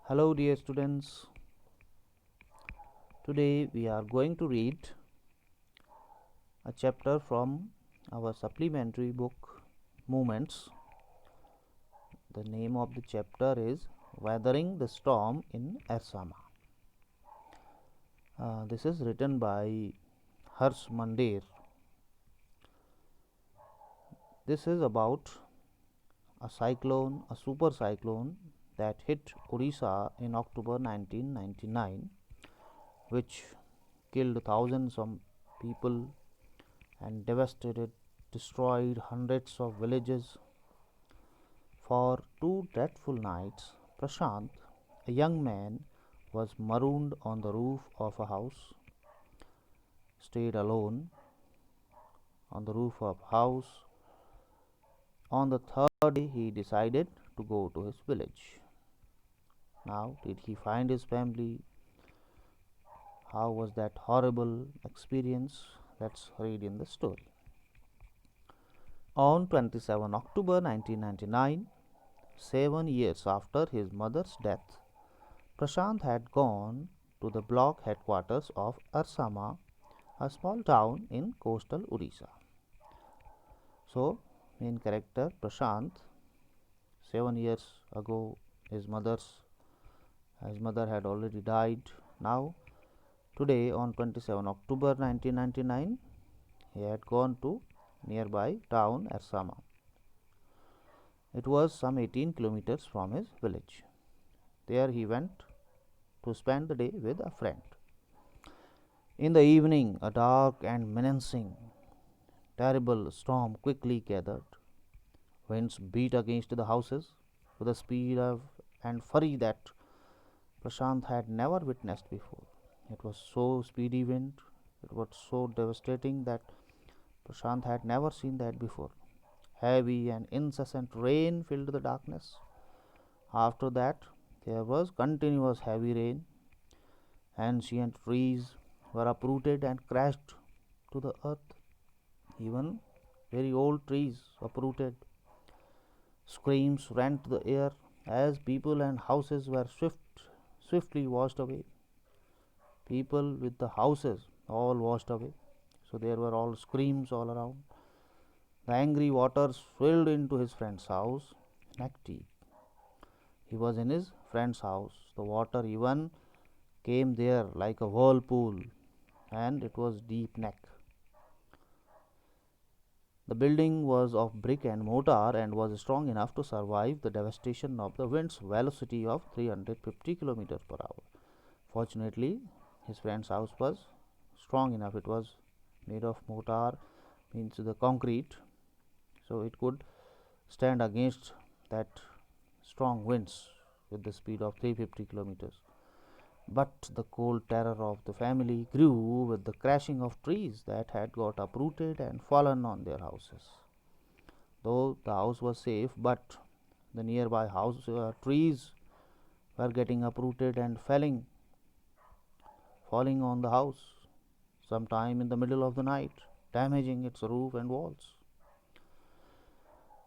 Hello, dear students. Today we are going to read a chapter from our supplementary book Movements. The name of the chapter is Weathering the Storm in Ersama. This is written by Harsh Mandir. This is about a cyclone, a super cyclone that hit Orissa in October 1999, which killed thousands of people and devastated, destroyed hundreds of villages. For 2 dreadful nights, Prashant, a young man, was marooned on the roof of a house, stayed alone on the roof of a house. On the third day, he decided to go to his village. Now, did he find his family? How was that horrible experience? Let's read in the story. On 27 October 1999, 7 years after his mother's death, Prashant had gone to the block headquarters of Arsama, a small town in coastal Orissa. So, main character Prashant, 7 years ago, his mother had already died. Now, today on 27 October 1999, he had gone to nearby town Arsama. It was some 18 kilometers from his village. There he went to spend the day with a friend. In the evening, a dark and menacing, terrible storm quickly gathered. Winds beat against the houses with a speed and fury that Prashant had never witnessed before. It was so speedy wind, it was so devastating that Prashant had never seen that before. Heavy and incessant rain filled the darkness. After that, there was continuous heavy rain. Ancient trees were uprooted and crashed to the earth. Even very old trees uprooted. Screams rent the air as people and houses were swiftly washed away. People with the houses all washed away. So there were all screams all around. The angry waters swelled into his friend's house neck deep. He was in his friend's house. The water even came there like a whirlpool, and it was deep neck. The building was of brick and mortar and was strong enough to survive the devastation of the wind's velocity of 350 km per hour. Fortunately, his friend's house was strong enough. It was made of mortar, means the concrete, so it could stand against that strong winds with the speed of 350 kilometers. But the cold terror of the family grew with the crashing of trees that had got uprooted and fallen on their houses. Though the house was safe, but the nearby trees were getting uprooted and falling on the house, sometime in the middle of the night, damaging its roof and walls.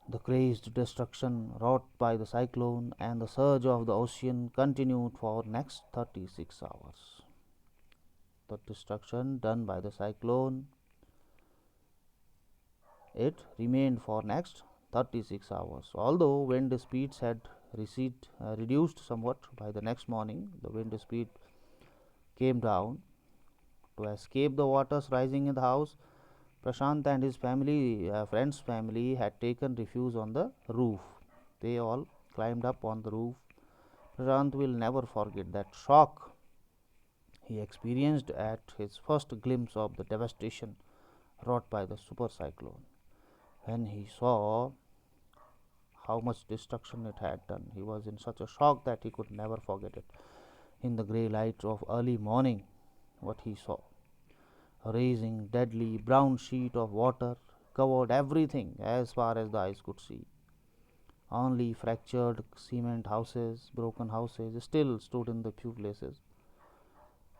The crazed destruction wrought by the cyclone and the surge of the ocean continued for next 36 hours. The destruction done by the cyclone, it remained for next 36 hours. Although wind speeds had reduced somewhat by the next morning, the wind speed came down. To escape the waters rising in the house, Prashant and his friend's family, had taken refuge on the roof. They all climbed up on the roof. Prashant will never forget that shock he experienced at his first glimpse of the devastation wrought by the super cyclone. When he saw how much destruction it had done, he was in such a shock that he could never forget it. In the grey light of early morning, what he saw, a raging, deadly brown sheet of water covered everything as far as the eyes could see. Only fractured cement houses, broken houses still stood in the few places.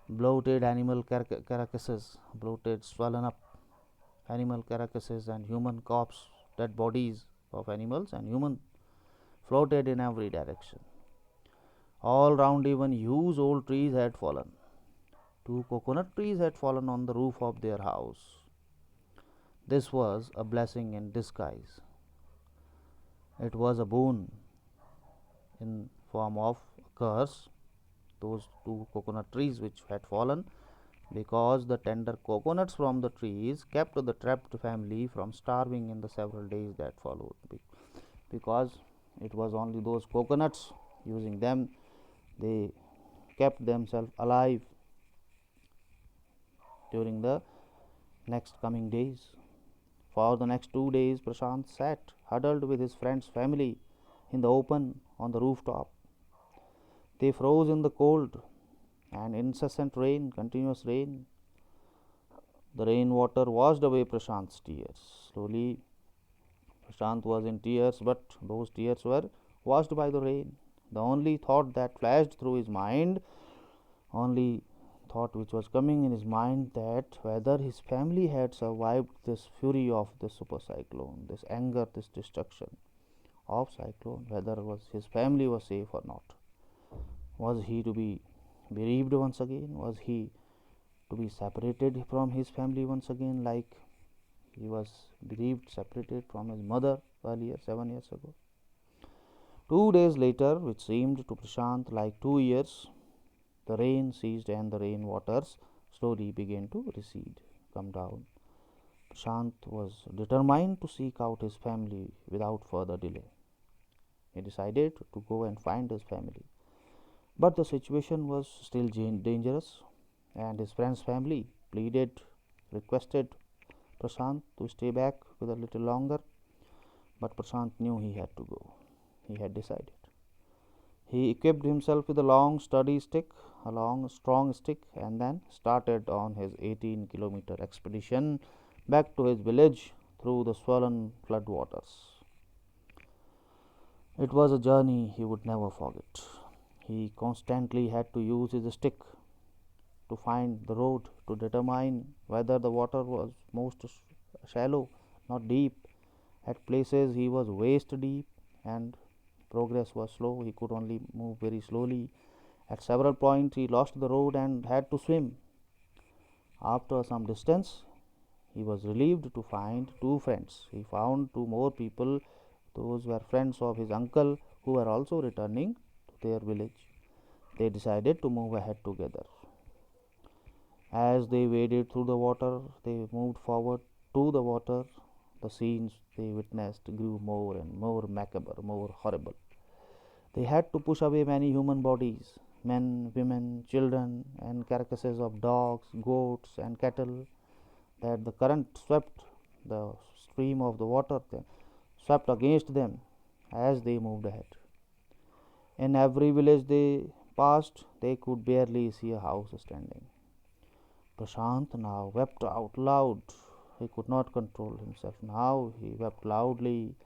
Bloated animal carcasses, bloated, swollen up animal carcasses and human corpse, dead bodies of animals and human floated in every direction. All round, even huge old trees had fallen. 2 coconut trees had fallen on the roof of their house. This was a blessing in disguise. It was a boon in form of a curse. Those 2 coconut trees which had fallen, because the tender coconuts from the trees kept the trapped family from starving in the several days that followed. Because it was only those coconuts, using them they kept themselves alive during the next coming days. For the next 2 days, Prashant sat huddled with his friend's family in the open on the rooftop. They froze in the cold and incessant rain, continuous rain. The rainwater washed away Prashant's tears. Slowly, Prashant was in tears, but those tears were washed by the rain. The only thought that flashed through his mind, only thought which was coming in his mind, that whether his family had survived this fury of this super cyclone, this anger, this destruction of cyclone, whether was his family was safe or not. Was he to be bereaved once again? Was he to be separated from his family once again, like he was bereaved, separated from his mother earlier, 7 years ago? 2 days later, which seemed to Prashant like 2 years, the rain ceased and the rain waters slowly began to recede, come down. Prashant was determined to seek out his family without further delay. He decided to go and find his family. But the situation was still dangerous, and his friend's family pleaded, requested Prashant to stay back with a little longer. But Prashant knew he had to go. He had decided. He equipped himself with a long, sturdy stick, a long, strong stick, and then started on his 18-kilometer expedition back to his village through the swollen flood waters. It was a journey he would never forget. He constantly had to use his stick to find the road, to determine whether the water was most shallow, not deep. At places he was waist deep and progress was slow. He could only move very slowly. At several points he lost the road and had to swim. After some distance, he was relieved to find 2 friends. He found 2 more people. Those were friends of his uncle who were also returning to their village. They decided to move ahead together. As they waded through the water, they moved forward to the water. The scenes they witnessed grew more and more macabre, more horrible. They had to push away many human bodies, men, women, children, and carcasses of dogs, goats, and cattle that the current swept, the stream of the water swept against them as they moved ahead. In every village they passed, they could barely see a house standing. Prashant now wept out loud. He could not control himself. Now he wept loudly.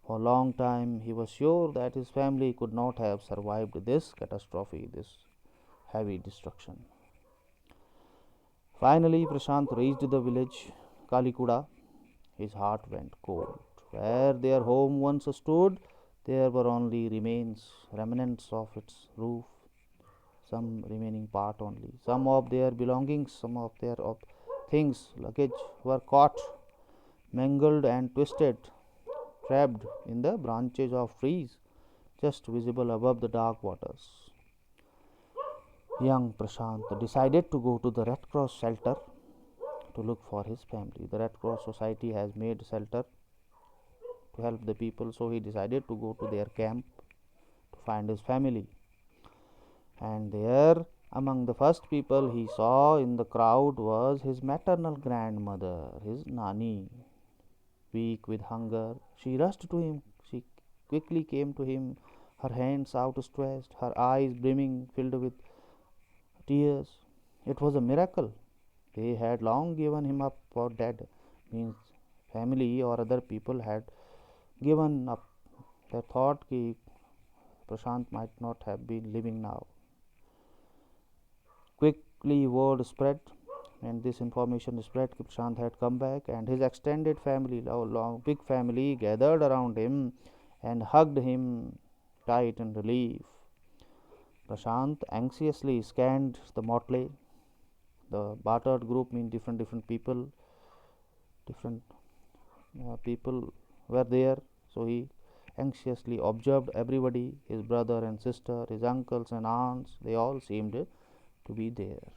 For a long time he was sure that his family could not have survived this catastrophe, this heavy destruction. Finally, Prashant reached the village Kalikuda. His heart went cold. Where their home once stood, there were only remains, remnants of its roof, some remaining part only. Some of their belongings, some of their things, luggage, were caught, mangled, and twisted, trapped in the branches of trees just visible above the dark waters. Young Prashant decided to go to the Red Cross shelter to look for his family. The Red Cross Society has made shelter to help the people, so he decided to go to their camp to find his family. And there, among the first people he saw in the crowd was his maternal grandmother, his Nani. Weak with hunger, she rushed to him. She quickly came to him, her hands outstretched, her eyes brimming, filled with tears. It was a miracle. They had long given him up for dead. Means family or other people had given up. They thought that Prashant might not have been living now. Quickly word spread, and this information spread. Prashant had come back, and his extended family, big family, gathered around him and hugged him tight in relief. Prashant anxiously scanned the motley. The battered group means different people. Different people were there, so he anxiously observed everybody, his brother and sister, his uncles and aunts. They all seemed to be there.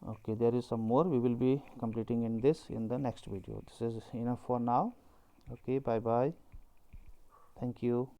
Okay, there is some more we will be completing in the next video. This is enough for now. Okay, bye bye. Thank you.